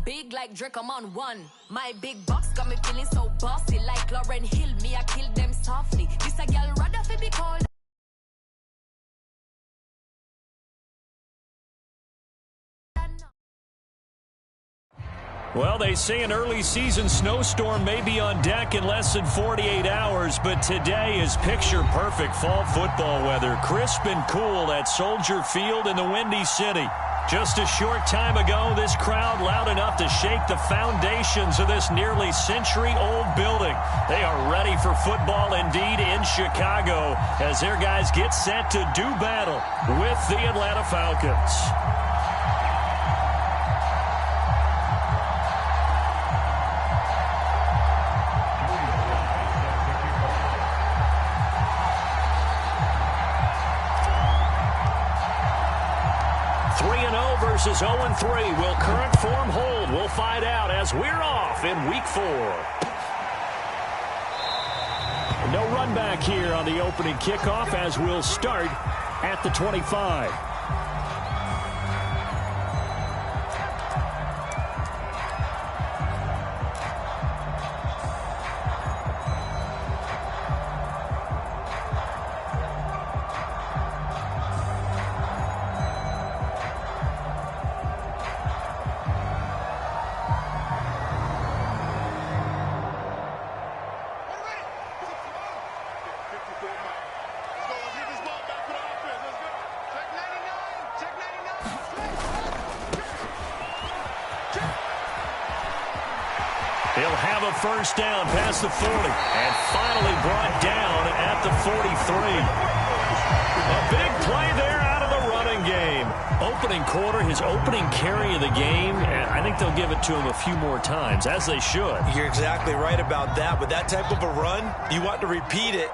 big like Drake, I'm on one. My big box got me feeling so bossy, like Lauren Hill. Me, I kill them softly. This a girl rather fi be cold. Well, they say an early season snowstorm may be on deck in less than 48 hours, but today is picture-perfect fall football weather. Crisp and cool at Soldier Field in the Windy City. Just a short time ago, this crowd loud enough to shake the foundations of this nearly century-old building. They are ready for football indeed in Chicago as their guys get set to do battle with the Atlanta Falcons. Versus 0-3. Will current form hold? We'll find out as we're off in Week 4. No run back here on the opening kickoff as we'll start at the 25. He'll have a first down past the 40 and finally brought down at the 43. A big play there out of the running game. Opening quarter, his opening carry of the game, and I think they'll give it to him a few more times, as they should. You're exactly right about that. With that type of a run, you want to repeat it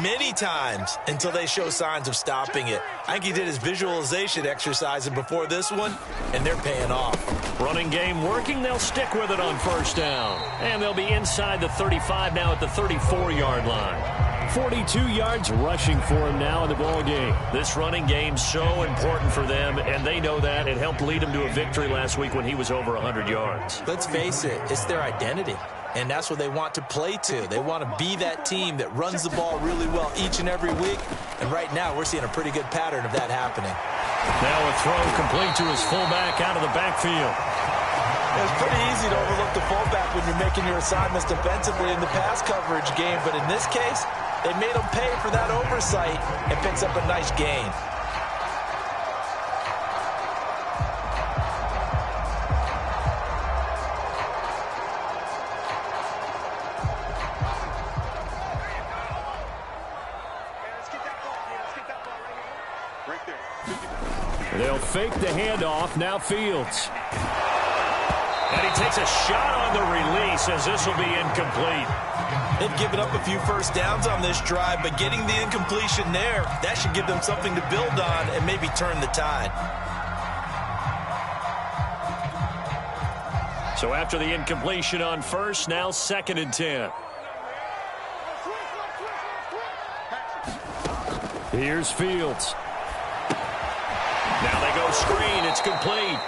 many times until they show signs of stopping it. I think he did his visualization exercise before this one, and they're paying off. Running game working. They'll stick with it on first down. And they'll be inside the 35 now at the 34-yard line. 42 yards rushing for him now in the ball game. This running game's so important for them, and they know that. It helped lead them to a victory last week when he was over 100 yards. Let's face it, it's their identity. And that's what they want to play to. They want to be that team that runs the ball really well each and every week. And right now, we're seeing a pretty good pattern of that happening. Now a throw complete to his fullback out of the backfield. It's pretty easy to overlook the fullback when you're making your assignments defensively in the pass coverage game. But in this case, they made him pay for that oversight and picks up a nice gain. They'll fake the handoff. Now Fields. And he takes a shot on the release as this will be incomplete. They've given up a few first downs on this drive, but getting the incompletion there, that should give them something to build on and maybe turn the tide. So after the incompletion on first, now 2nd and 10. Here's Fields. Now they go screen. It's complete.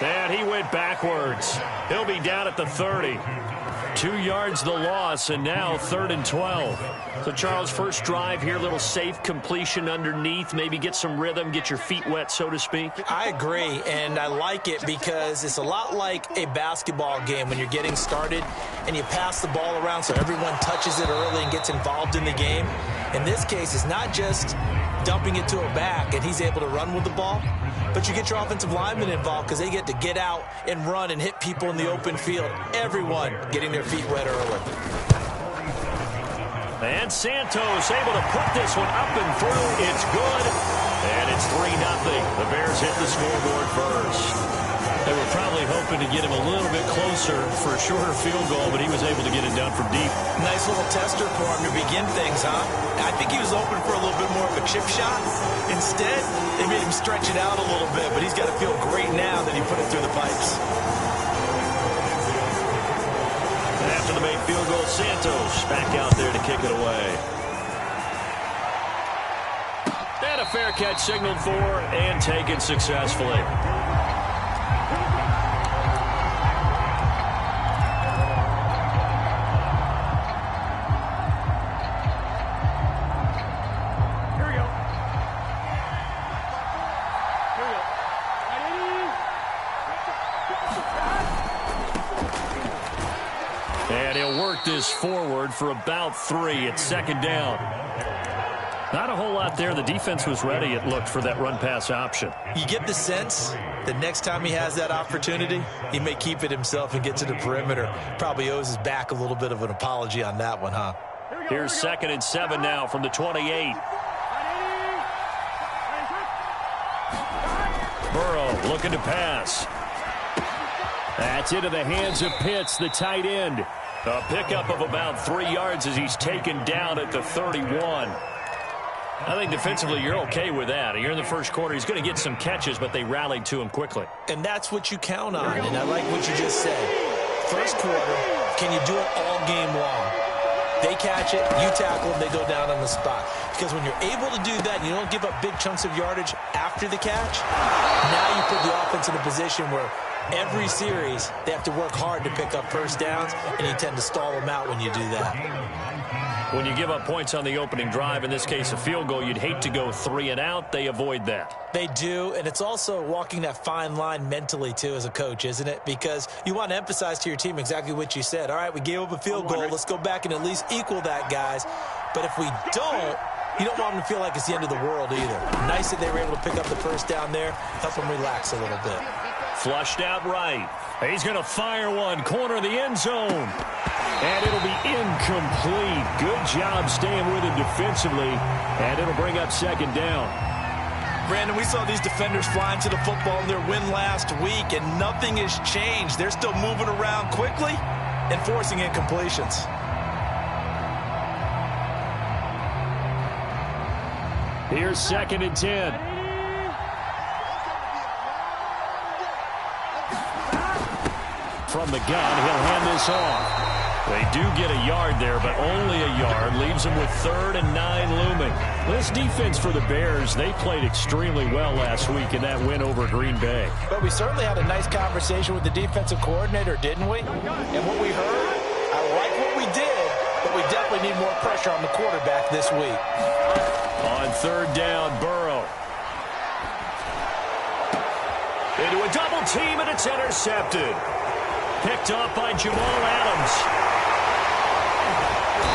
And he went backwards. He'll be down at the 30. 2 yards the loss, and now 3rd and 12. So, Charles, first drive here, little safe completion underneath. Maybe get some rhythm, get your feet wet, so to speak. I agree, and I like it because it's a lot like a basketball game when you're getting started and you pass the ball around so everyone touches it early and gets involved in the game. In this case, it's not just dumping it to a back and he's able to run with the ball, but you get your offensive linemen involved because they get to get out and run and hit people in the open field. Everyone getting their feet wet early. And Santos able to put this one up and through. It's good. And it's 3-0. The Bears hit the scoreboard first. They were probably hoping to get him a little bit closer for a shorter field goal, but he was able to get it done from deep. Nice little tester for him to begin things, huh? I think he was open for a little bit more of a chip shot. Instead, they made him stretch it out a little bit, but he's got to feel great now that he put it through the pipes. After the made field goal, Santos back out there to kick it away. And a fair catch signaled for and taken successfully. And he'll work this forward for about 3 at second down. Not a whole lot there. The defense was ready, it looked, for that run-pass option. You get the sense that next time he has that opportunity, he may keep it himself and get to the perimeter. Probably owes his back a little bit of an apology on that one, huh? Here's 2nd and 7 now from the 28. Burrow looking to pass. That's into the hands of Pitts, the tight end. A pickup of about 3 yards as he's taken down at the 31. I think defensively you're okay with that. You're in the first quarter. He's going to get some catches, but they rallied to him quickly. And that's what you count on, and I like what you just said. First quarter, can you do it all game long? They catch it, you tackle them, they go down on the spot. Because when you're able to do that and you don't give up big chunks of yardage after the catch, now you put the offense in a position where every series they have to work hard to pick up first downs, and you tend to stall them out when you do that. When you give up points on the opening drive, in this case a field goal, you'd hate to go 3 and out. They avoid that. They do, and it's also walking that fine line mentally, too, as a coach, isn't it? Because you want to emphasize to your team exactly what you said. All right, we gave up a field goal. Let's go back and at least equal that, guys. But if we don't, you don't want them to feel like it's the end of the world either. Nice that they were able to pick up the first down there, help them relax a little bit. Flushed out right. He's going to fire one, corner of the end zone. And it'll be incomplete. Good job staying with him defensively. And it'll bring up second down. Brandon, we saw these defenders flying to the football in their win last week, and nothing has changed. They're still moving around quickly and forcing incompletions. Here's 2nd and 10. From the gun, he'll hand this off. They do get a yard there, but only a yard. Leaves them with 3rd and 9 looming. This defense for the Bears, they played extremely well last week in that win over Green Bay. But we certainly had a nice conversation with the defensive coordinator, didn't we? And what we heard, I like what we did, but we definitely need more pressure on the quarterback this week. On 3rd down, Burrow. Into a double team, and it's intercepted. Picked off by Jamal Adams.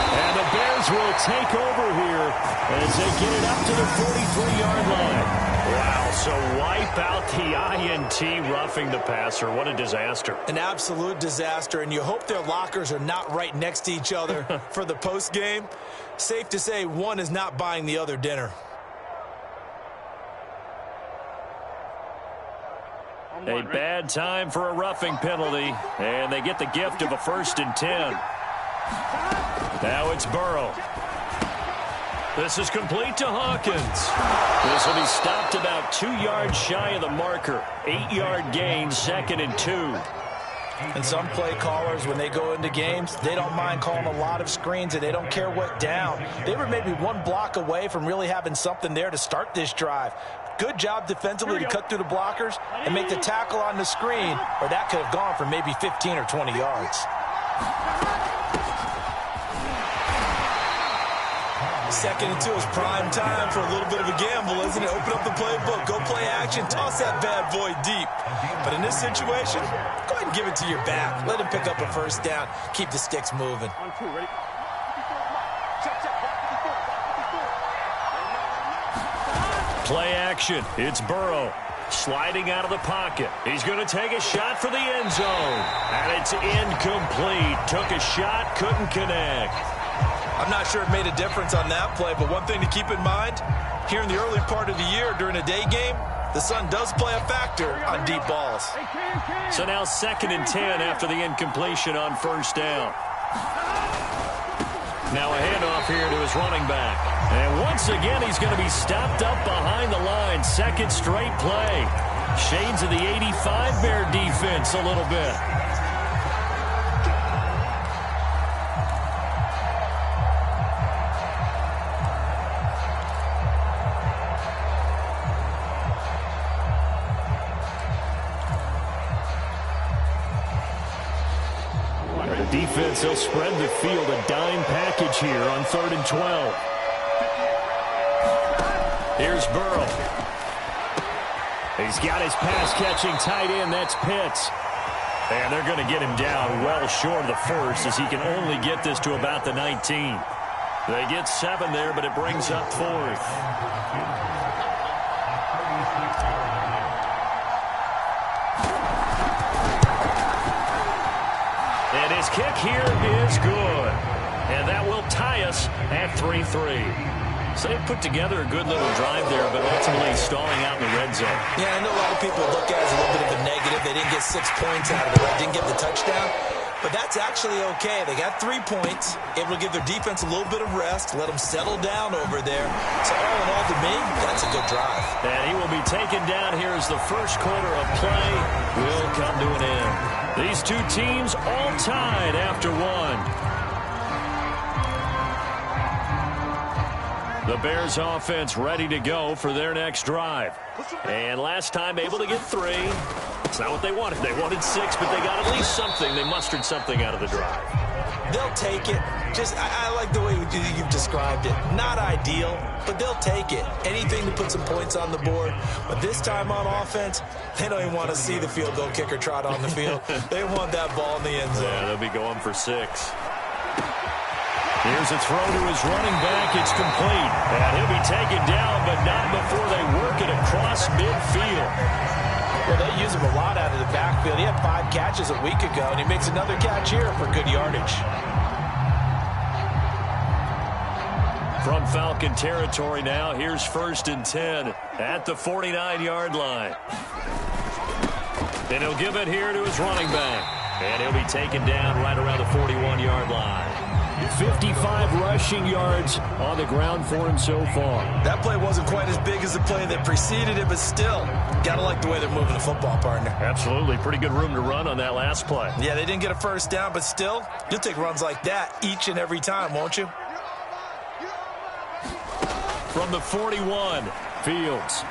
And the Bears will take over here as they get it up to the 43-yard line. Wow, so wipe out the INT, roughing the passer. What a disaster. An absolute disaster, and you hope their lockers are not right next to each other for the postgame. Safe to say one is not buying the other dinner. A bad time for a roughing penalty, and they get the gift of a 1st and 10. Now it's Burrow. This is complete to Hawkins. This will be stopped about 2 yards shy of the marker. 8-yard gain, 2nd and 2. And some play callers, when they go into games, they don't mind calling a lot of screens, and they don't care what down. They were maybe 1 block away from really having something there to start this drive. Good job defensively to cut through the blockers and make the tackle on the screen, or that could have gone for maybe 15 or 20 yards. 2nd and 2 is prime time for a little bit of a gamble, isn't it? Open up the playbook, go play action, toss that bad boy deep. But in this situation, go ahead and give it to your back. Let him pick up a 1st down, keep the sticks moving. Play action. It's Burrow sliding out of the pocket. He's going to take a shot for the end zone. And it's incomplete. Took a shot, couldn't connect. I'm not sure it made a difference on that play, but one thing to keep in mind, here in the early part of the year during a day game, the sun does play a factor on deep balls. So now 2nd and 10 after the incompletion on 1st down. Now a handoff here to his running back. And once again, he's going to be stopped up behind the line. 2nd straight play. Shades of the 85 Bear defense a little bit. Defense, they'll spread the field, a dime package here on 3rd and 12. Here's Burrow. He's got his pass-catching tight end. That's Pitts. And they're going to get him down well short of the first, as he can only get this to about the 19. They get 7 there, but it brings up 4th. And his kick here is good. And that will tie us at 3-3. So they put together a good little drive there, but ultimately stalling out in the red zone. Yeah, I know a lot of people look at it as a little bit of a negative. They didn't get 6 points out of it. Didn't get the touchdown. But that's actually okay. They got 3 points, able to give their defense a little bit of rest, let them settle down over there. So all in all, to me, that's a good drive. And he will be taken down here as the first quarter of play will come to an end. These two teams all tied after 1. The Bears offense ready to go for their next drive. And last time able to get 3. It's not what they wanted. They wanted 6, but they got at least something. They mustered something out of the drive. They'll take it. I like the way you've described it. Not ideal, but they'll take it. Anything to put some points on the board. But this time on offense, they don't even want to see the field goal kicker trot on the field. They want that ball in the end zone. Yeah, they'll be going for 6. Here's a throw to his running back. It's complete. And he'll be taken down, but not before they work it across midfield. Well, they use him a lot out of the backfield. He had 5 catches a week ago, and he makes another catch here for good yardage. From Falcon territory now, here's 1st and 10 at the 49-yard line. And he'll give it here to his running back. And he'll be taken down right around the 41-yard line. 55 rushing yards on the ground for him so far. That play wasn't quite as big as the play that preceded it, but still, gotta like the way they're moving the football, partner. Absolutely. Pretty good room to run on that last play. Yeah, they didn't get a first down, but still, you'll take runs like that each and every time, won't you? From the 41, Fields.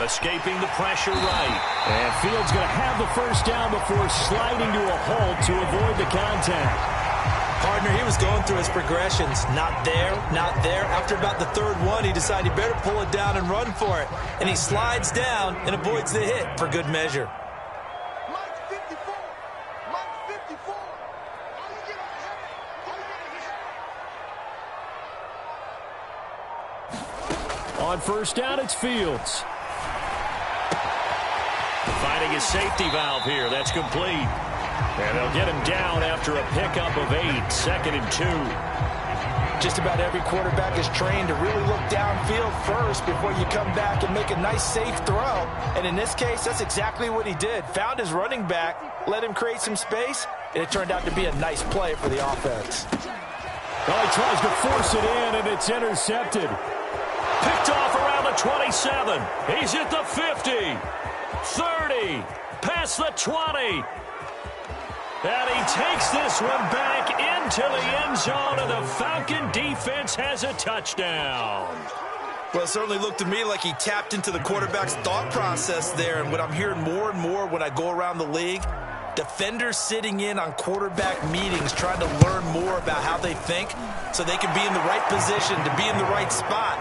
Escaping the pressure right. And Fields going to have the first down before sliding to a halt to avoid the contact. Partner, he was going through his progressions. Not there, not there. After about the 3rd one, he decided he better pull it down and run for it. And he slides down and avoids the hit for good measure. On first down, it's Fields. Finding his safety valve here. That's complete. And they'll get him down after a pickup of 8, 2nd and 2. Just about every quarterback is trained to really look downfield first before you come back and make a nice, safe throw. And in this case, that's exactly what he did. Found his running back, let him create some space, and it turned out to be a nice play for the offense. Well, he tries to force it in, and it's intercepted. Picked off around the 27. He's at the 50, 30, past the 20. And he takes this one back into the end zone, and the Falcon defense has a touchdown. Well, it certainly looked to me like he tapped into the quarterback's thought process there. And what I'm hearing more and more when I go around the league, defenders sitting in on quarterback meetings trying to learn more about how they think so they can be in the right position to be in the right spot,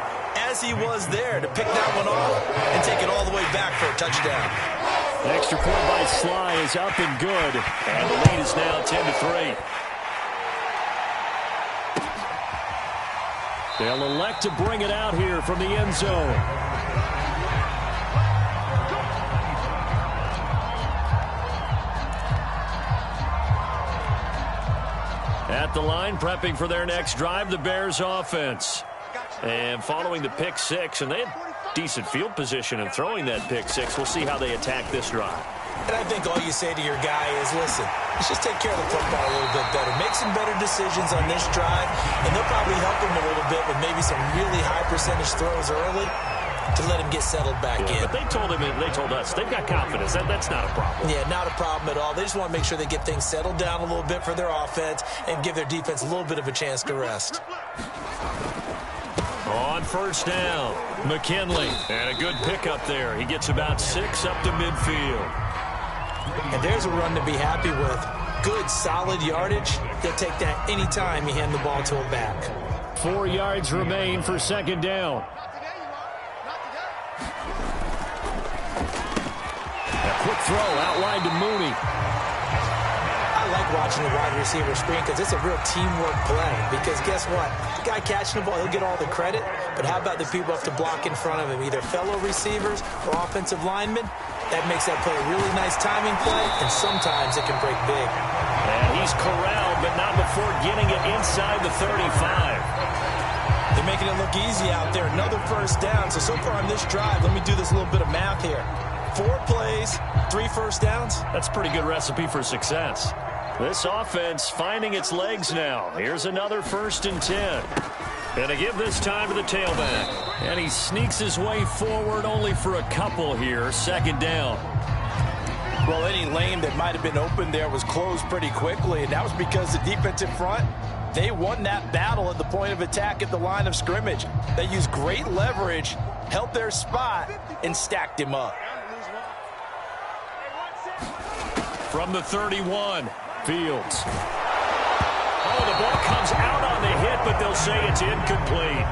as he was there to pick that one off and take it all the way back for a touchdown. The extra point by Sly is up and good, and the lead is now 10-3. They'll elect to bring it out here from the end zone. At the line, prepping for their next drive, the Bears offense. And following the pick 6, and they had decent field position in throwing that pick 6. We'll see how they attack this drive. And I think all you say to your guy is, listen, let's just take care of the football a little bit better. Make some better decisions on this drive, and they'll probably help him a little bit with maybe some really high percentage throws early to let him get settled back in. But they told us, they've got confidence. That's not a problem. Yeah, not a problem at all. They just want to make sure they get things settled down a little bit for their offense and give their defense a little bit of a chance to rest. On first down, McKinley. And a good pickup there. He gets about 6 up to midfield. And there's a run to be happy with. Good, solid yardage. They'll take that anytime you hand the ball to a back. 4 yards remain for second down. A quick throw outlined to Mooney. watching the wide receiver screen because it's a real teamwork play. Because guess what? The guy catching the ball, he'll get all the credit. But how about the people up to block in front of him, either fellow receivers or offensive linemen? That makes that play a really nice timing play, and sometimes it can break big. And he's corralled, but not before getting it inside the 35. They're making it look easy out there. Another first down. So far on this drive, let me do this little bit of math here. 4 plays, 3 first downs. That's a pretty good recipe for success. This offense finding its legs now. Here's another 1st and 10. Gonna give this time to the tailback. And he sneaks his way forward only for a couple here. 2nd down. Well, any lane that might have been open there was closed pretty quickly, and that was because the defensive front, they won that battle at the point of attack at the line of scrimmage. They used great leverage, held their spot, and stacked him up. From the 31, Fields. Oh, the ball comes out on the hit, but they'll say it's incomplete.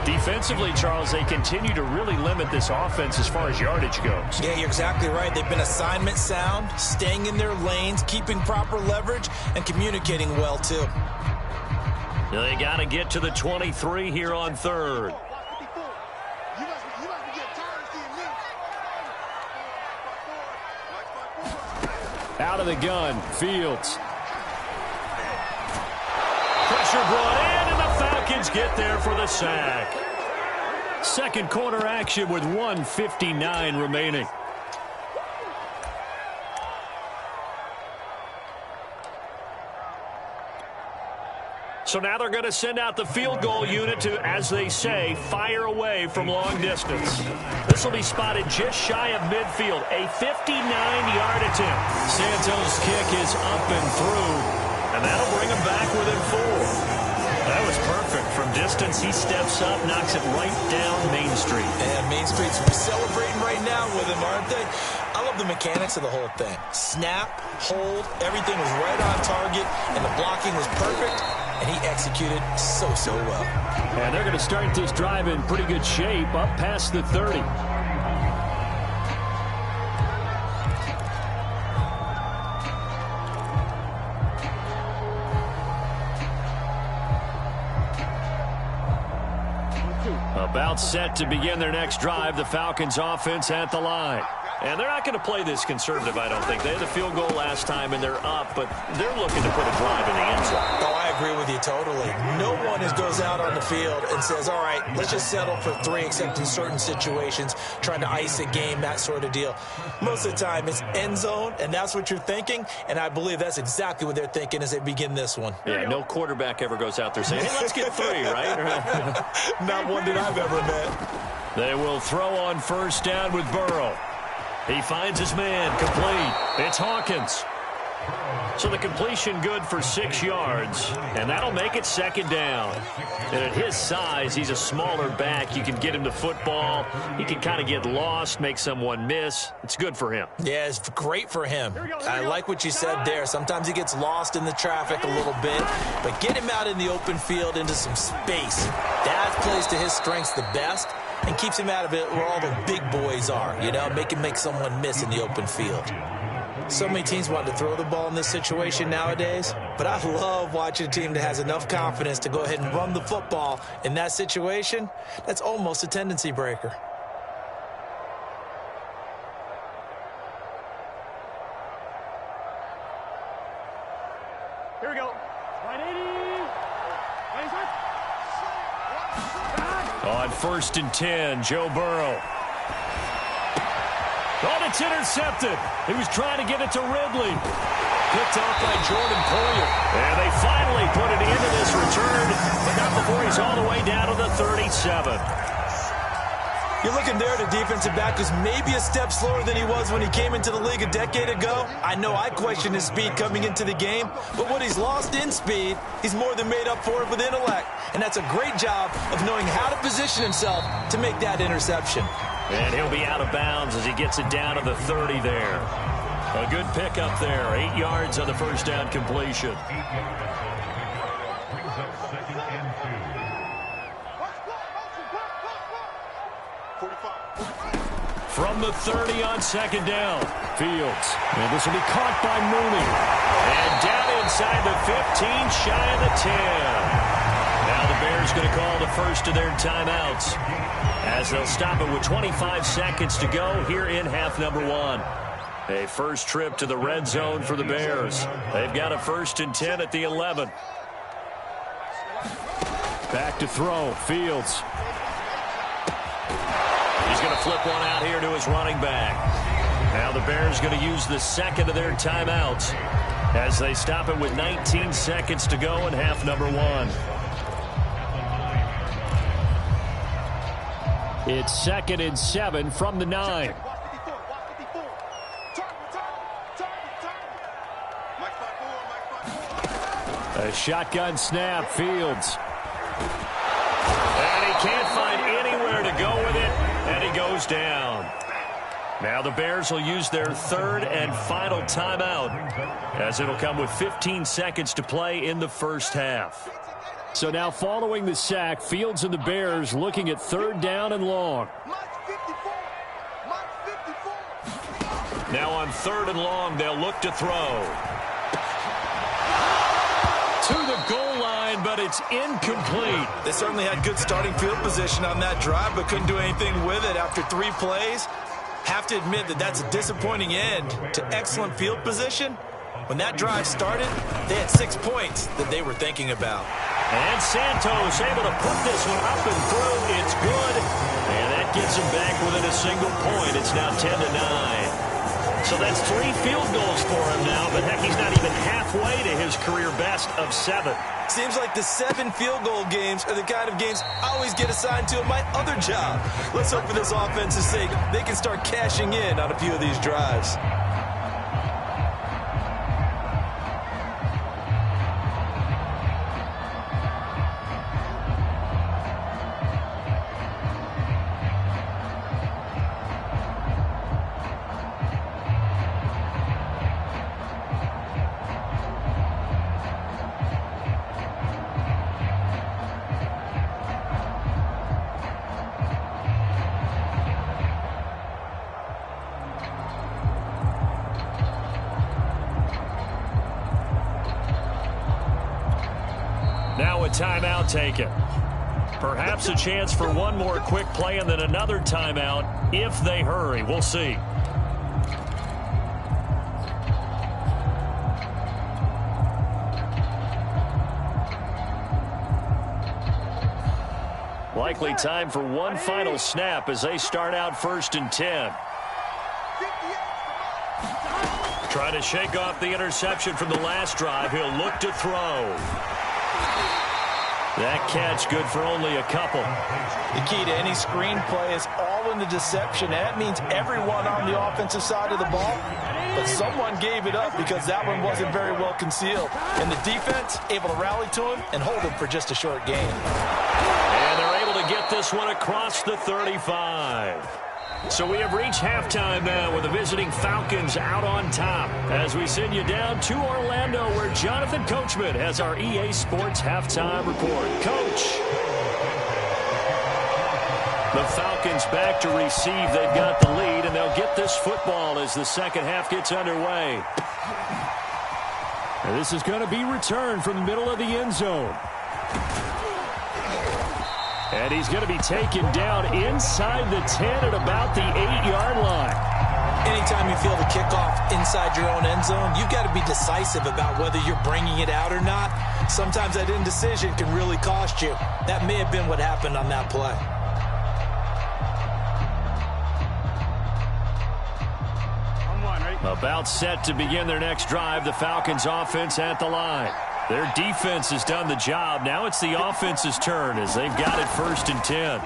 Defensively, Charles, they continue to really limit this offense as far as yardage goes. Yeah, you're exactly right. They've been assignment sound, staying in their lanes, keeping proper leverage, and communicating well, too. They got to get to the 23 here on 3rd. Out of the gun, Fields. Pressure brought in, and the Falcons get there for the sack. 2nd quarter action with 1:59 remaining. So now they're going to send out the field goal unit to, as they say, fire away from long distance. This will be spotted just shy of midfield, a 59-yard attempt. Santos' kick is up and through, and that'll bring him back within 4. That was perfect. From distance, he steps up, knocks it right down Main Street. And Main Street's celebrating right now with him, aren't they? I love the mechanics of the whole thing. Snap, hold, everything was right on target, and the blocking was perfect. And he executed so well. And they're going to start this drive in pretty good shape, up past the 30. About set to begin their next drive, the Falcons offense at the line. And they're not going to play this conservative, I don't think. They had a field goal last time, and they're up, but they're looking to put a drive in the end zone. Oh, I agree with you totally. No one goes out on the field and says, all right, let's just settle for 3, except in certain situations, trying to ice a game, that sort of deal. Most of the time, it's end zone, and that's what you're thinking, and I believe that's exactly what they're thinking as they begin this one. Yeah, no quarterback ever goes out there saying, hey, let's get 3, right? Not one that I've ever met. They will throw on 1st down with Burrow. He finds his man, complete. It's Hawkins. So the completion good for 6 yards, and that'll make it 2nd down. And at his size, he's a smaller back. You can get him to football. He can kind of get lost, make someone miss. It's good for him. Yeah, it's great for him. I like what you said there. Sometimes he gets lost in the traffic a little bit, but get him out in the open field into some space. That plays to his strengths the best and keeps him out of it where all the big boys are, you know, make someone miss in the open field. So many teams want to throw the ball in this situation nowadays, but I love watching a team that has enough confidence to go ahead and run the football in that situation. That's almost a tendency breaker. Here we go. Right 80. On 1st and 10, Joe Burrow. Oh, it's intercepted. He was trying to get it to Ridley. Picked off by Jordan Poyer. And they finally put it into this return, but not before he's all the way down to the 37. You're looking there at a defensive back who's maybe a step slower than he was when he came into the league a decade ago. I know I questioned his speed coming into the game, but what he's lost in speed, he's more than made up for it with intellect. And that's a great job of knowing how to position himself to make that interception. And he'll be out of bounds as he gets it down to the 30 there. A good pickup there. 8 yards on the 1st down completion. from the 30 on second down. Fields. And this will be caught by Mooney. And down inside the 15, shy of the 10. Now the Bears going to call the first of their timeouts as they'll stop it with 25 seconds to go here in half number 1. A first trip to the red zone for the Bears. They've got a 1st and 10 at the 11. Back to throw. Fields. He's going to flip one out here to his running back. Now the Bears going to use the second of their timeouts as they stop it with 19 seconds to go in half number 1. It's 2nd and 7 from the 9. A shotgun snap. Fields. And he can't find anywhere to go with it, and he goes down. Now the Bears will use their 3rd and final timeout as it'll come with 15 seconds to play in the first half. So now following the sack, Fields and the Bears looking at 3rd down and long. Now on 3rd and long, they'll look to throw. To the goal line, but it's incomplete. They certainly had good starting field position on that drive, but couldn't do anything with it after 3 plays. Have to admit that that's a disappointing end to excellent field position. When that drive started, they had 6 points that they were thinking about. And Santos able to put this one up and through. It's good. And that gets him back within a single point. It's now 10-9. So that's 3 field goals for him now, but heck, he's not even halfway to his career best of 7. Seems like the 7 field goal games are the kind of games I always get assigned to in my other job. Let's hope for this offense's sake they can start cashing in on a few of these drives. Now a timeout taken. Perhaps a chance for one more quick play and then another timeout if they hurry. We'll see. Likely time for one final snap as they start out 1st and 10. Trying to shake off the interception from the last drive. He'll look to throw. That catch good for only a couple. The key to any screen play is all in the deception. That means everyone on the offensive side of the ball. But someone gave it up because that one wasn't very well concealed. And the defense able to rally to him and hold him for just a short gain. And they're able to get this one across the 35. So we have reached halftime now with the visiting Falcons out on top as we send you down to Orlando where Jonathan Coachman has our EA Sports halftime report. Coach. The Falcons back to receive. They've got the lead, and they'll get this football as the second half gets underway. And this is going to be returned from the middle of the end zone. And he's going to be taken down inside the 10 at about the 8-yard line. Anytime you feel the kickoff inside your own end zone, you've got to be decisive about whether you're bringing it out or not. Sometimes that indecision can really cost you. That may have been what happened on that play. About set to begin their next drive, the Falcons offense at the line. Their defense has done the job. Now it's the offense's turn as they've got it 1st and 10.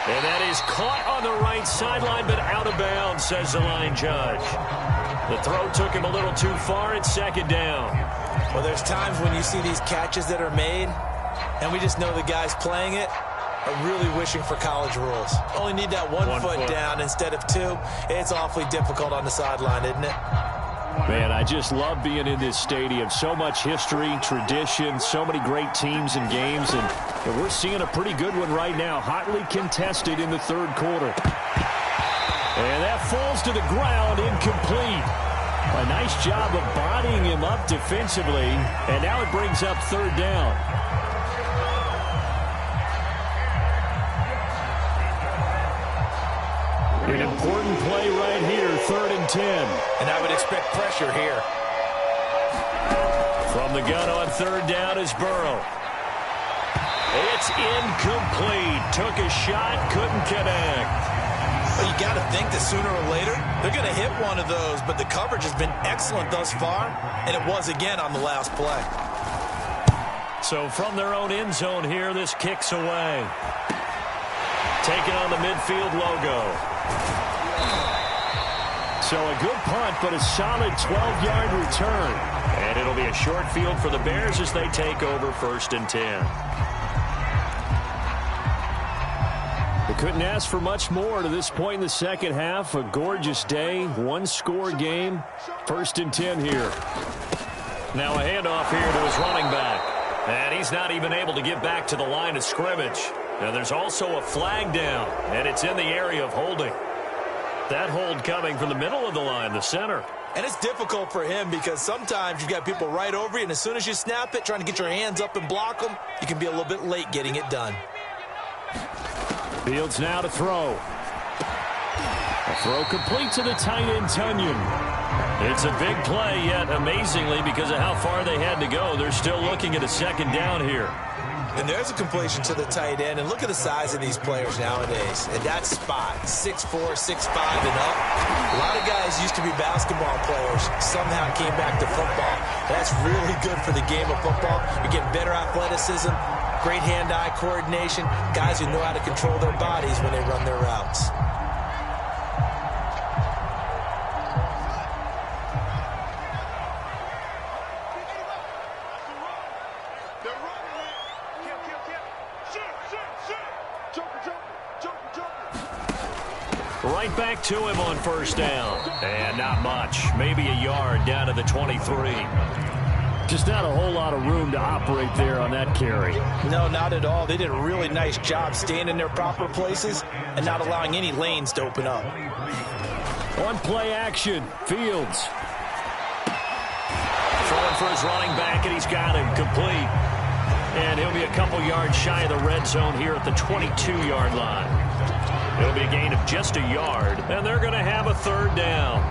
And that is caught on the right sideline, but out of bounds, says the line judge. The throw took him a little too far. It's 2nd down. Well, there's times when you see these catches that are made, and we just know the guys playing it are really wishing for college rules. Only need that one foot down instead of 2. It's awfully difficult on the sideline, isn't it? Man, I just love being in this stadium. So much history, tradition, so many great teams and games, and we're seeing a pretty good one right now. Hotly contested in the third quarter. And that falls to the ground, incomplete. A nice job of bodying him up defensively, and now it brings up third down. An important play right here, 3rd and 10. And I would expect pressure here. From the gun on 3rd down is Burrow. It's incomplete. Took a shot, couldn't connect. Well, you got to think that sooner or later, they're going to hit one of those, but the coverage has been excellent thus far, and it was again on the last play. So from their own end zone here, this kicks away. Taking on the midfield logo. So a good punt, but a solid 12-yard return. And it'll be a short field for the Bears as they take over 1st and 10. They couldn't ask for much more to this point in the second half. A gorgeous day, one-score game. 1st and 10 here. Now a handoff here to his running back. And he's not even able to get back to the line of scrimmage. Now there's also a flag down, and it's in the area of holding. That hold coming from the middle of the line, the center. And it's difficult for him because sometimes you've got people right over you, and as soon as you snap it, trying to get your hands up and block them, you can be a little bit late getting it done. Fields now to throw. A throw complete to the tight end, Tunyon. It's a big play, yet amazingly, because of how far they had to go, they're still looking at a 2nd down here. And there's a completion to the tight end. And look at the size of these players nowadays. And that spot, 6'4", 6'5", and up. A lot of guys used to be basketball players. Somehow came back to football. That's really good for the game of football. You're getting better athleticism, great hand-eye coordination, guys who know how to control their bodies when they run their routes. Right back to him on 1st down. And not much. Maybe a yard down to the 23. Just not a whole lot of room to operate there on that carry. No, not at all. They did a really nice job staying in their proper places and not allowing any lanes to open up. On play action, Fields. Throwing for his running back, and he's got him complete. And he'll be a couple yards shy of the red zone here at the 22-yard line. It'll be a gain of just a yard, and they're going to have a 3rd down.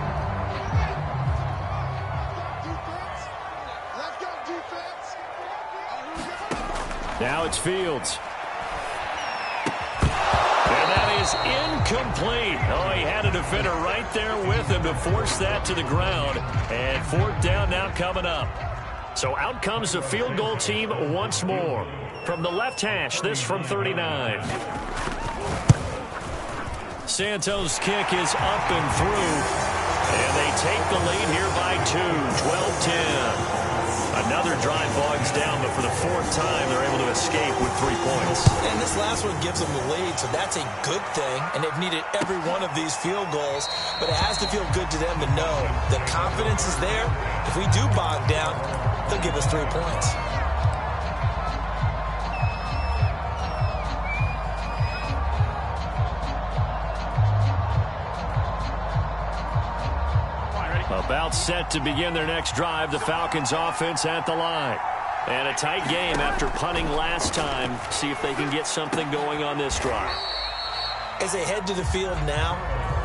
Now it's Fields. And that is incomplete. Oh, he had a defender right there with him to force that to the ground. And 4th down now coming up. So out comes the field goal team once more. From the left hash, this from 39. Santos' kick is up and through. And they take the lead here by 2, 12-10. Another drive bogs down, but for the 4th time, they're able to escape with 3 points. And this last one gives them the lead, so that's a good thing. And they've needed every one of these field goals, but it has to feel good to them to know the confidence is there. If we do bog down, they'll give us 3 points. About set to begin their next drive, the Falcons offense at the line. And a tight game after punting last time. See if they can get something going on this drive. As they head to the field now,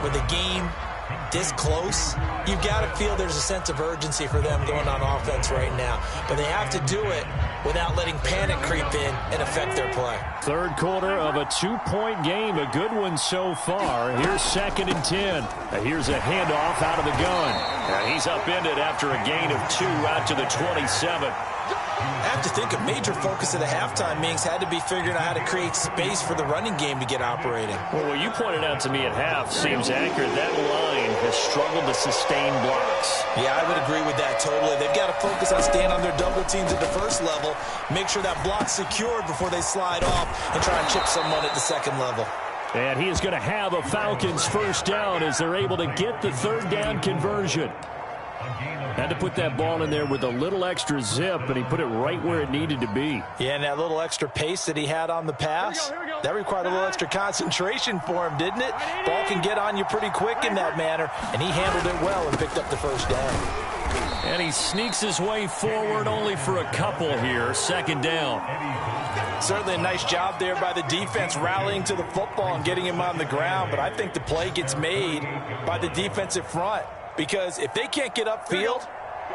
with the game this close, you've got to feel there's a sense of urgency for them going on offense right now. But they have to do it without letting panic creep in and affect their play. Third quarter of a 2-point game. A good one so far. Here's 2nd and 10. Here's a handoff out of the gun. And he's upended after a gain of 2 out to the 27. I have to think a major focus of the halftime meetings had to be figuring out how to create space for the running game to get operating. Well, what you pointed out to me at half seems accurate. That line has struggled to sustain blocks. Yeah, I would agree with that totally. They've got to focus on staying on their double teams at the first level, make sure that block's secured before they slide off and try and chip someone at the second level. And he is going to have a Falcons 1st down as they're able to get the 3rd down conversion. Had to put that ball in there with a little extra zip, and he put it right where it needed to be. Yeah, and that little extra pace that he had on the pass, that required a little extra concentration for him, didn't it? Ball can get on you pretty quick in that manner, and he handled it well and picked up the first down. And he sneaks his way forward only for a couple here. Second down. Certainly a nice job there by the defense rallying to the football and getting him on the ground, but I think the play gets made by the defensive front because if they can't get upfield,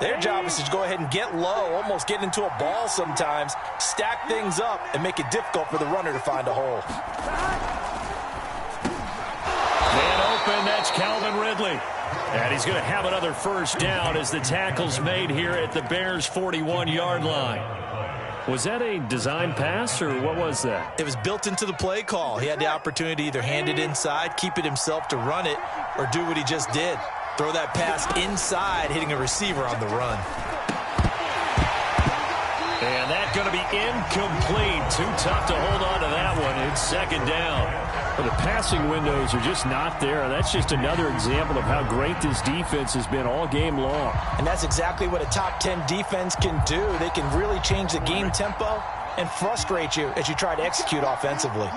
their job is to go ahead and get low, almost get into a ball sometimes, stack things up, and make it difficult for the runner to find a hole. Man open, that's Calvin Ridley. And he's going to have another first down as the tackle's made here at the Bears' 41-yard line. Was that a design pass, or what was that? It was built into the play call. He had the opportunity to either hand it inside, keep it himself to run it, or do what he just did. Throw that pass inside, hitting a receiver on the run. And that's going to be incomplete. Too tough to hold on to that one. It's second down. Well, the passing windows are just not there. That's just another example of how great this defense has been all game long. And that's exactly what a top 10 defense can do. They can really change the game tempo and frustrate you as you try to execute offensively.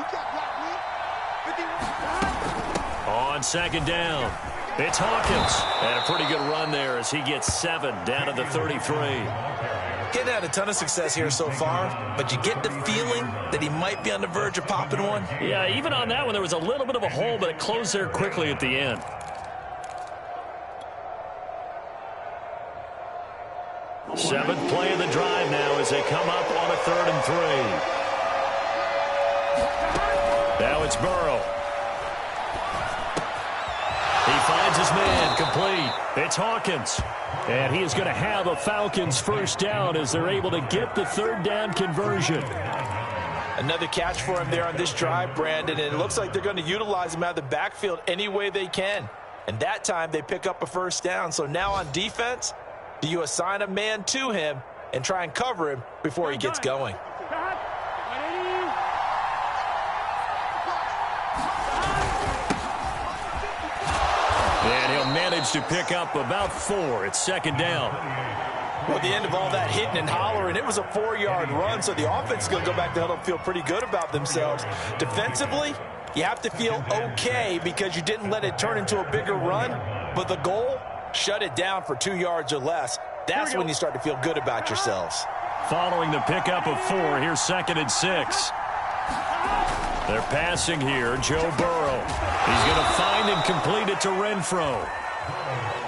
On second down, it's Hawkins. And a pretty good run there as he gets 7 down to the 33. Getting had a ton of success here so far, but you get the feeling that he might be on the verge of popping one. Yeah, even on that one, there was a little bit of a hole, but it closed there quickly at the end. Seventh play of the drive now as they come up on a 3rd and 3. Now it's Burrow. He finds his man, complete. It's Hawkins. And he is going to have a Falcons first down as they're able to get the 3rd down conversion. Another catch for him there on this drive, Brandon, and it looks like they're going to utilize him out of the backfield any way they can. And that time they pick up a first down. So now on defense, do you assign a man to him and try and cover him before he gets going? And he'll manage to pick up about 4. It's second down. Well, at the end of all that hitting and hollering, it was a 4-yard run, so the offense is going to go back to huddle and feel pretty good about themselves. Defensively, you have to feel okay because you didn't let it turn into a bigger run, but the goal, shut it down for 2 yards or less. That's when you start to feel good about yourselves. Following the pickup of 4, here's 2nd and 6. They're passing here, Joe Burrow. He's going to find and complete it to Renfro.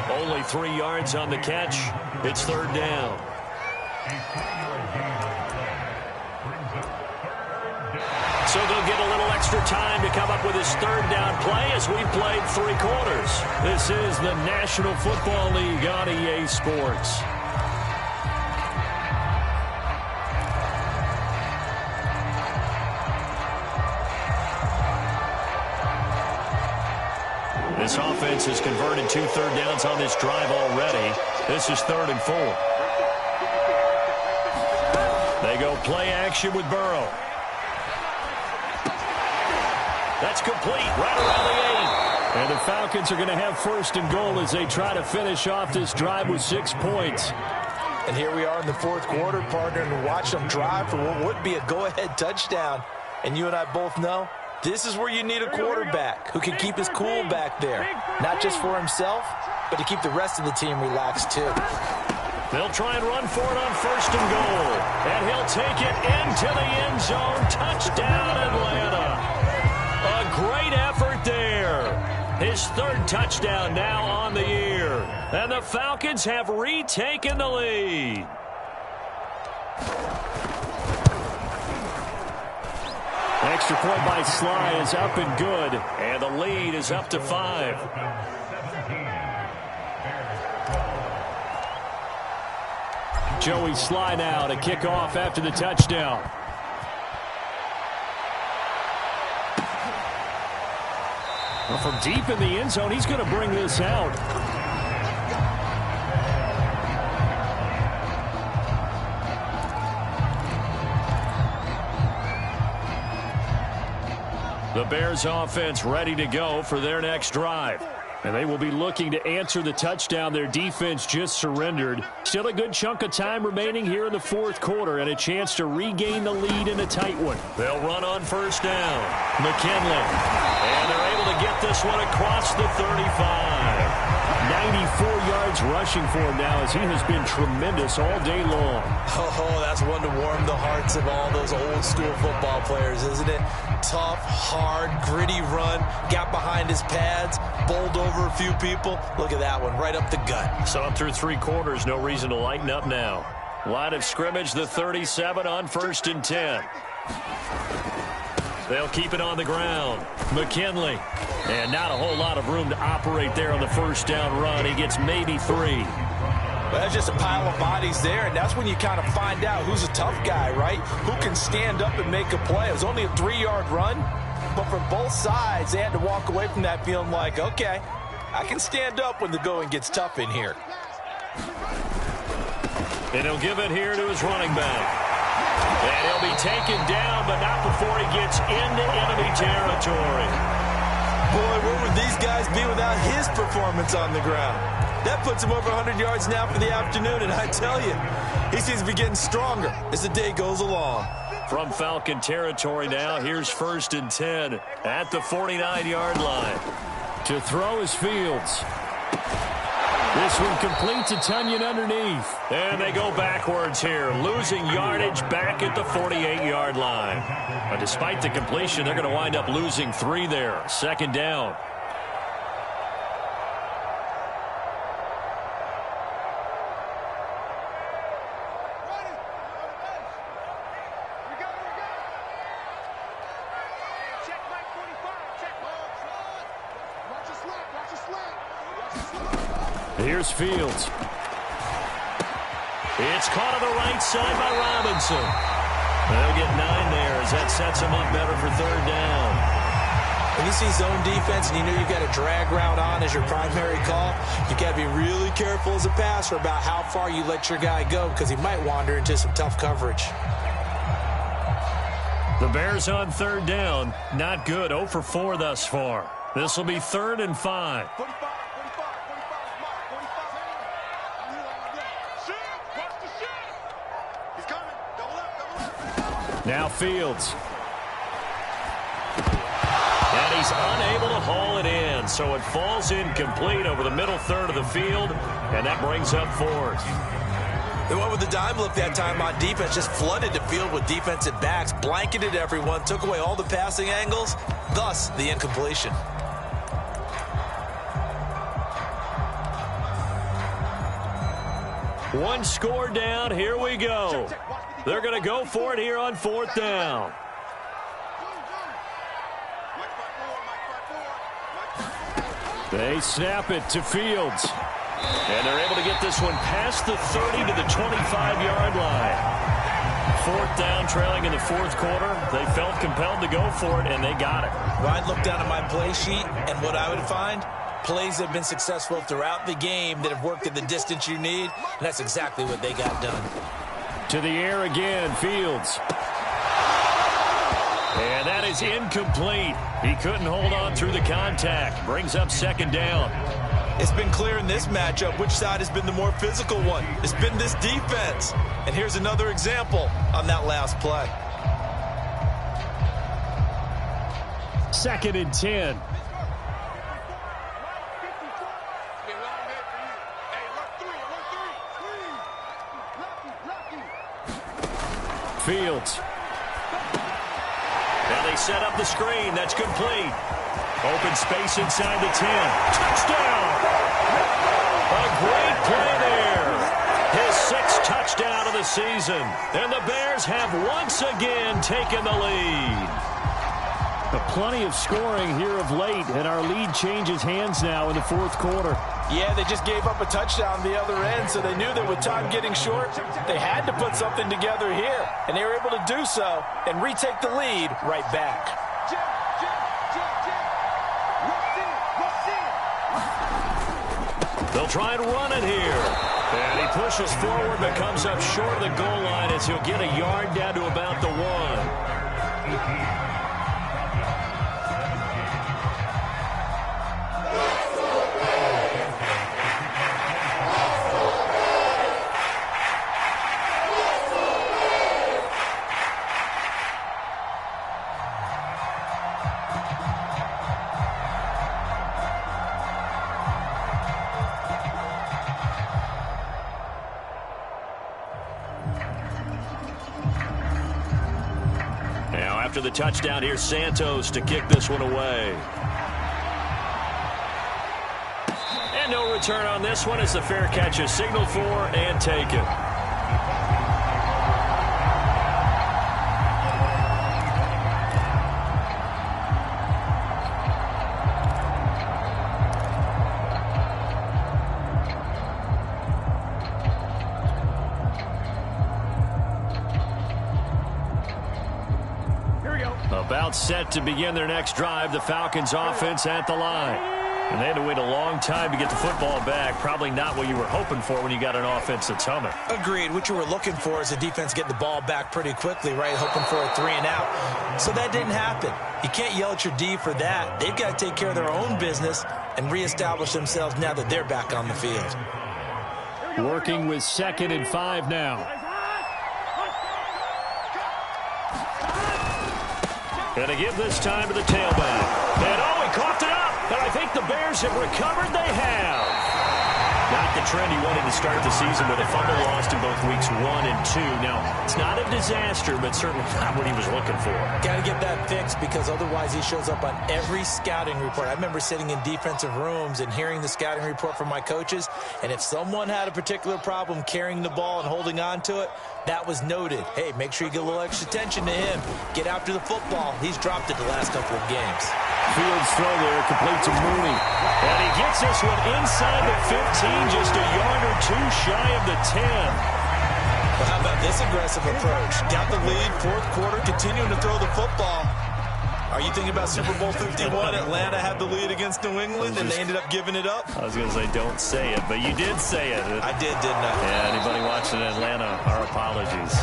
Only 3 yards on the catch. It's 3rd down. So they'll get a little extra time to come up with his 3rd down play as we've played 3 quarters. This is the National Football League on EA Sports. This offense has converted 2 third downs on this drive already. This is 3rd and 4. They go play action with Burrow. That's complete right around the 8. And the Falcons are going to have 1st and goal as they try to finish off this drive with 6 points. And here we are in the 4th quarter, partner, and watch them drive for what would be a go-ahead touchdown. And you and I both know this is where you need a quarterback who can keep his cool back there. Not just for himself, but to keep the rest of the team relaxed too. They'll try and run for it on 1st and goal. And he'll take it into the end zone. Touchdown, Atlanta. A great effort there. His 3rd touchdown now on the year. And the Falcons have retaken the lead. Extra point by Sly is up and good. And the lead is up to 5. Joey Sly now to kick off after the touchdown. Well, from deep in the end zone, he's going to bring this out. The Bears offense ready to go for their next drive. And they will be looking to answer the touchdown their defense just surrendered. Still a good chunk of time remaining here in the fourth quarter and a chance to regain the lead in a tight one. They'll run on first down. McKinley. And they're able to get this one across the 35. 94 yards rushing for him now as he has been tremendous all day long. Oh, that's one to warm the hearts of all those old school football players, isn't it? Tough, hard, gritty run, got behind his pads, bowled over a few people. Look at that one, right up the gut. So up through 3 quarters, no reason to lighten up now. Line of scrimmage, the 37 on 1st and 10. They'll keep it on the ground. McKinley. And not a whole lot of room to operate there on the first down run. He gets maybe 3. Well, that's just a pile of bodies there, and that's when you kind of find out who's a tough guy, right? Who can stand up and make a play. It was only a 3-yard run, but for both sides, they had to walk away from that feeling like, okay, I can stand up when the going gets tough in here. And he'll give it here to his running back. And he'll be taken down, but not before he gets into enemy territory. Boy, where would these guys be without his performance on the ground? That puts him over 100 yards now for the afternoon, and I tell you, he seems to be getting stronger as the day goes along. From Falcon territory now, here's 1st and 10 at the 49-yard line. To throw is Fields. This one complete to Tunyon underneath. And they go backwards here, losing yardage back at the 48-yard line. But despite the completion, they're going to wind up losing 3 there. 2nd down. Here's Fields. It's caught on the right side by Robinson. They'll get 9 there as that sets him up better for 3rd down. When you see zone defense and you know you've got a drag route on as your primary call, you've got to be really careful as a passer about how far you let your guy go because he might wander into some tough coverage. The Bears on 3rd down. Not good. 0 for 4 thus far. This will be 3rd and 5. Now Fields. And he's unable to haul it in, so it falls incomplete over the middle third of the field, and that brings up 4th. They went with the dime look that time on defense, just flooded the field with defensive backs, blanketed everyone, took away all the passing angles, thus the incompletion. One score down, here we go. They're going to go for it here on 4th down. They snap it to Fields. And they're able to get this one past the 30 to the 25-yard line. 4th down, trailing in the 4th quarter. They felt compelled to go for it, and they got it. Well, I'd look down at my play sheet, and what I would find, plays that have been successful throughout the game that have worked at the distance you need, and that's exactly what they got done. To the air again, Fields. And that is incomplete. He couldn't hold on through the contact. Brings up 2nd down. It's been clear in this matchup which side has been the more physical one. It's been this defense. And here's another example on that last play. 2nd and 10. Fields. Now they set up the screen. That's complete. Open space inside the 10. Touchdown! A great play there. His 6th touchdown of the season. And the Bears have once again taken the lead. Plenty of scoring here of late, and our lead changes hands now in the 4th quarter. Yeah, they just gave up a touchdown the other end, so they knew that with time getting short, they had to put something together here. And they were able to do so and retake the lead right back. They'll try and run it here. And he pushes forward but comes up short of the goal line as he'll get a yard down to about the 1. after the touchdown, here's Santos to kick this one away. And no return on this one as the fair catch is signaled for and taken. About set to begin their next drive, the Falcons offense at the line. And they had to wait a long time to get the football back. Probably not what you were hoping for when you got an offense that's humming. Agreed. What you were looking for is the defense getting the ball back pretty quickly, right? Hoping for a 3 and out. So that didn't happen. You can't yell at your D for that. They've got to take care of their own business and reestablish themselves now that they're back on the field. Working with 2nd and 5 now. And to give this time to the tailback. And he coughed it up. And I think the Bears have recovered. They have. Not the trend he wanted to start the season with a fumble lost in both weeks 1 and 2. Now, it's not a disaster, but certainly not what he was looking for. Got to get that fixed because otherwise he shows up on every scouting report. I remember sitting in defensive rooms and hearing the scouting report from my coaches, and if someone had a particular problem carrying the ball and holding on to it, that was noted. Hey, make sure you get a little extra attention to him. Get after the football. He's dropped it the last couple of games. Fields throw there, complete to Mooney. And he gets this one inside the 15, just a yard or 2 shy of the 10. Well, how about this aggressive approach? Got the lead, 4th quarter, continuing to throw the football. Are you thinking about Super Bowl 51? Atlanta had the lead against New England, and they ended up giving it up? I was going to say, don't say it, but you did say it. I did, didn't I? Yeah, anybody watching Atlanta, our apologies.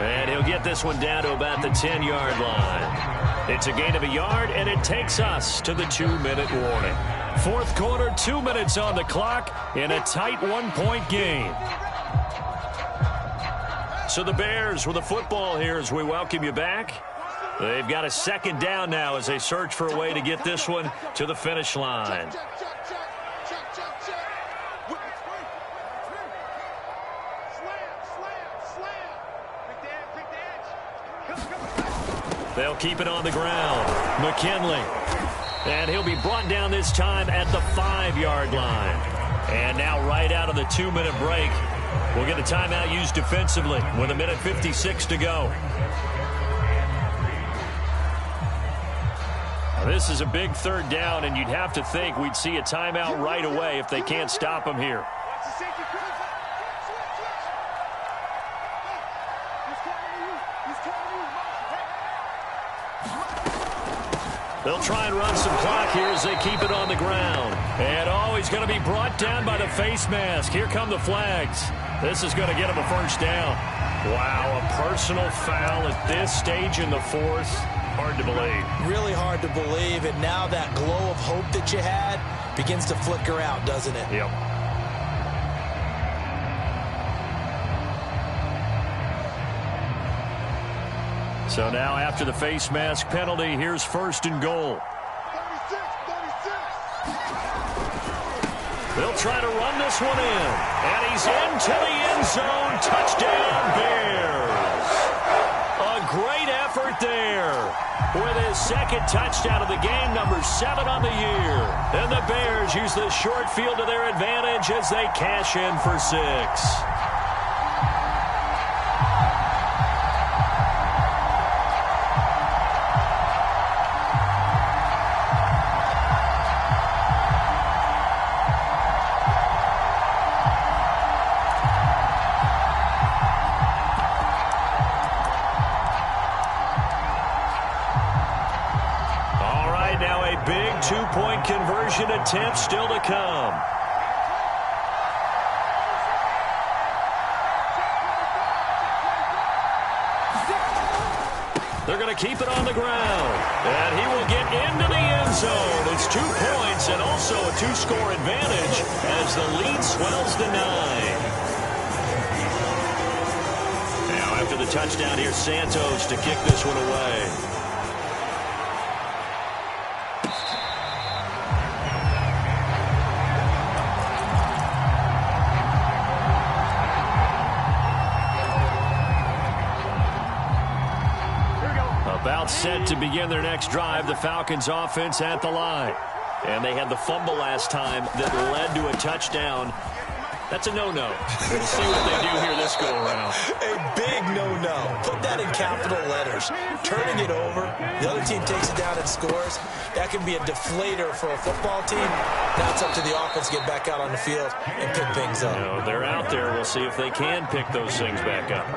And he'll get this one down to about the 10-yard line. It's a gain of a yard, and it takes us to the 2-minute warning. 4th quarter, 2 minutes on the clock in a tight 1-point game. So the Bears with the football here as we welcome you back. They've got a 2nd down now as they search for a way to get this one to the finish line. They'll keep it on the ground. McKinley. And he'll be brought down this time at the 5-yard line. And now right out of the 2-minute break, we'll get a timeout used defensively with 1:56 to go. Now, this is a big 3rd down, and you'd have to think we'd see a timeout right away if they can't stop him here. They'll try and run some clock here as they keep it on the ground. And he's going to be brought down by the face mask. Here come the flags. This is going to get him a 1st down. Wow, a personal foul at this stage in the 4th. Hard to believe. Really hard to believe, and now that glow of hope that you had begins to flicker out, doesn't it? Yep. So now after the face mask penalty, here's 1st and goal. They'll try to run this one in. And he's into the end zone. Touchdown, Bears. A great effort there with his 2nd touchdown of the game, number 7 on the year. And the Bears use the short field to their advantage as they cash in for 6. Two-point conversion attempt still to come. They're going to keep it on the ground. And he will get into the end zone. It's 2 points and also a 2-score advantage as the lead swells to 9. Now after the touchdown, here's Santos to kick this one away. About set to begin their next drive, the Falcons offense at the line. And they had the fumble last time that led to a touchdown. That's a no-no. We'll see what they do here this go-around. A big no-no. Put that in capital letters. Turning it over, the other team takes it down and scores. That can be a deflator for a football team. Now it's up to the offense to get back out on the field and pick things up. No, they're out there. We'll see if they can pick those things back up.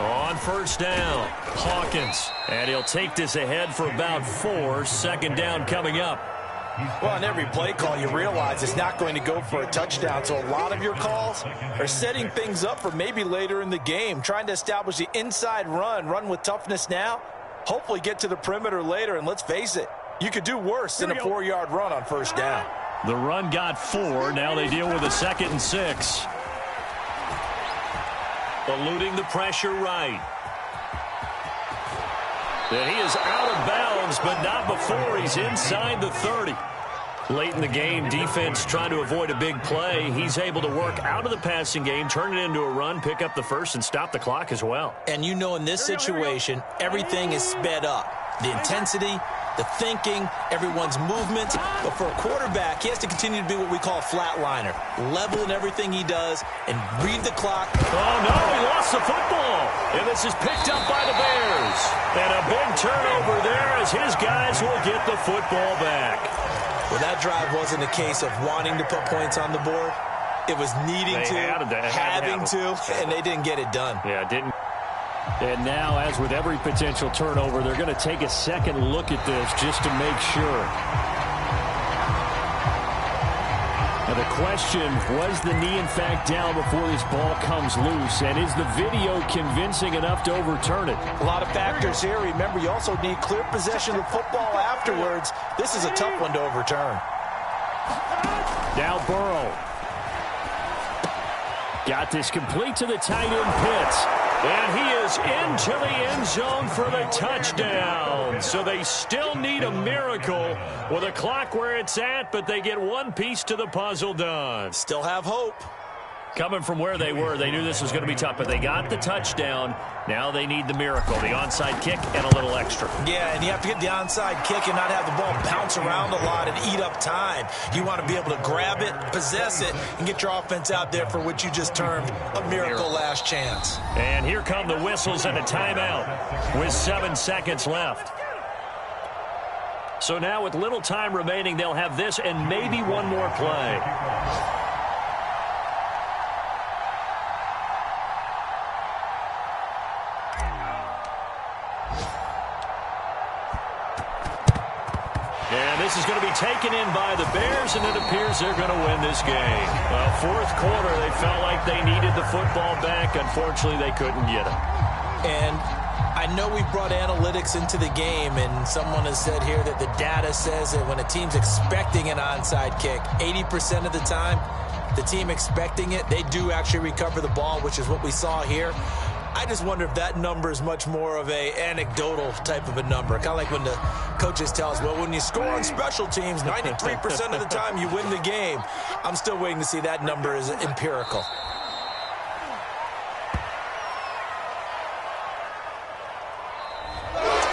On first down, Hawkins. And he'll take this ahead for about 4. Second down coming up. Well, on every play call, you realize it's not going to go for a touchdown. So a lot of your calls are setting things up for maybe later in the game, trying to establish the inside run with toughness now, hopefully get to the perimeter later. And let's face it, you could do worse than a 4-yard run on first down. The run got 4. Now they deal with a 2nd and 6. Eluding the pressure right. And he is out of bounds, but not before he's inside the 30. Late in the game, defense trying to avoid a big play. He's able to work out of the passing game, turn it into a run, pick up the first, and stop the clock as well. And you know in this situation, everything is sped up. The intensity, the thinking, everyone's movement. But for a quarterback, he has to continue to be what we call a flatliner. Level in everything he does and read the clock. Oh, no, he lost the football. And this is picked up by the Bears. And a big turnover there as his guys will get the football back. Well, that drive wasn't a case of wanting to put points on the board. It was needing having to, and they didn't get it done. Yeah, didn't. And now, as with every potential turnover, they're going to take a second look at this just to make sure. Now the question, was the knee in fact down before this ball comes loose? And is the video convincing enough to overturn it? A lot of factors here. Remember, you also need clear possession of the football afterwards. This is a tough one to overturn. Now Burrow. Got this complete to the tight end Pitts. And he is into the end zone for the touchdown. So they still need a miracle with a clock where it's at, but they get one piece to the puzzle done. Still have hope. Coming from where they were, they knew this was going to be tough, but they got the touchdown. Now they need the miracle, the onside kick and a little extra. Yeah, and you have to get the onside kick and not have the ball bounce around a lot and eat up time. You want to be able to grab it, possess it, and get your offense out there for what you just termed a miracle last chance. And here come the whistles and a timeout with 7 seconds left. So now with little time remaining, they'll have this and maybe one more play. This is going to be taken in by the Bears, and it appears they're going to win this game. Well, fourth quarter, they felt like they needed the football back. Unfortunately, they couldn't get it. And I know we brought analytics into the game, and someone has said here that the data says that when a team's expecting an onside kick, 80% of the time, the team expecting it, they do actually recover the ball, which is what we saw here. I just wonder if that number is much more of a anecdotal type of a number. Kind of like when the coaches tell us, well, when you score on special teams, 93% of the time you win the game. I'm still waiting to see that number is empirical.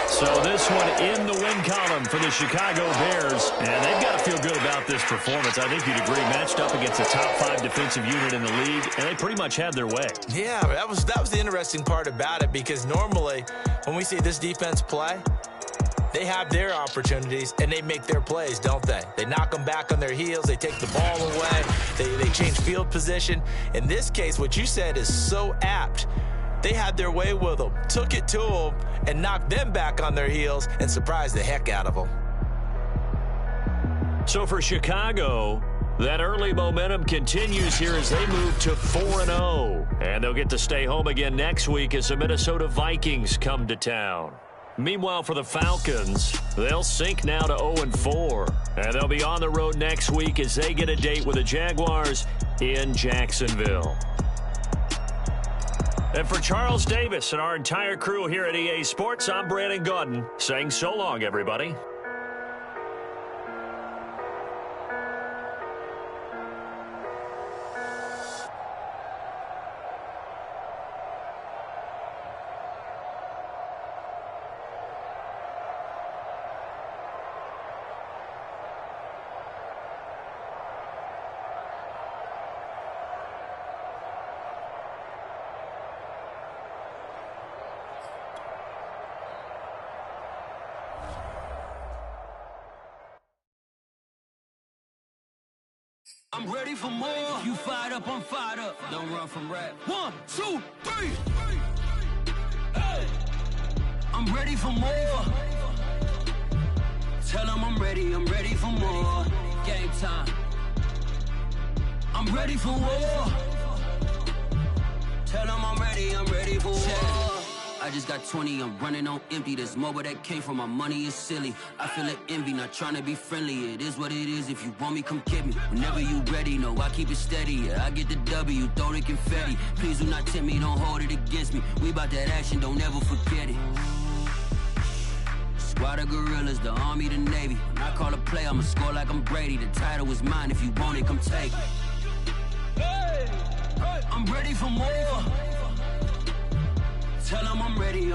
So this one in the win column for the Chicago Bears. And they've got to feel good about this performance. I think you'd agree, matched up against a top 5 defensive unit in the league, and they pretty much had their way. Yeah, that was the interesting part about it, because normally when we see this defense play, they have their opportunities and they make their plays, don't they? They knock them back on their heels. They take the ball away. They change field position. In this case, what you said is so apt. They had their way with them, took it to them, and knocked them back on their heels and surprised the heck out of them. So for Chicago, that early momentum continues here as they move to 4-0. And they'll get to stay home again next week as the Minnesota Vikings come to town. Meanwhile, for the Falcons, they'll sink now to 0-4. And they'll be on the road next week as they get a date with the Jaguars in Jacksonville. And for Charles Davis and our entire crew here at EA Sports, I'm Brandon Gaudin saying so long, everybody. I'm ready for more. You fired up, I'm fired up. Don't run from rap. 1, 2, 3. Hey. I'm ready for more. Tell them I'm ready for more. Game time. I'm ready for war. Tell them I'm ready for war. I just got 20, I'm running on empty. This mobile that came from my money is silly. I feel like envy, not trying to be friendly. It is what it is, if you want me, come get me. Whenever you ready, no, I keep it steady. Yeah, I get the W, throw the confetti. Please do not tempt me, don't hold it against me. We about that action, don't ever forget it. Squad of gorillas, the army, the navy. When I call a play, I'ma score like I'm Brady. The title is mine, if you want it, come take it. I'm ready for more. Tell them I'm ready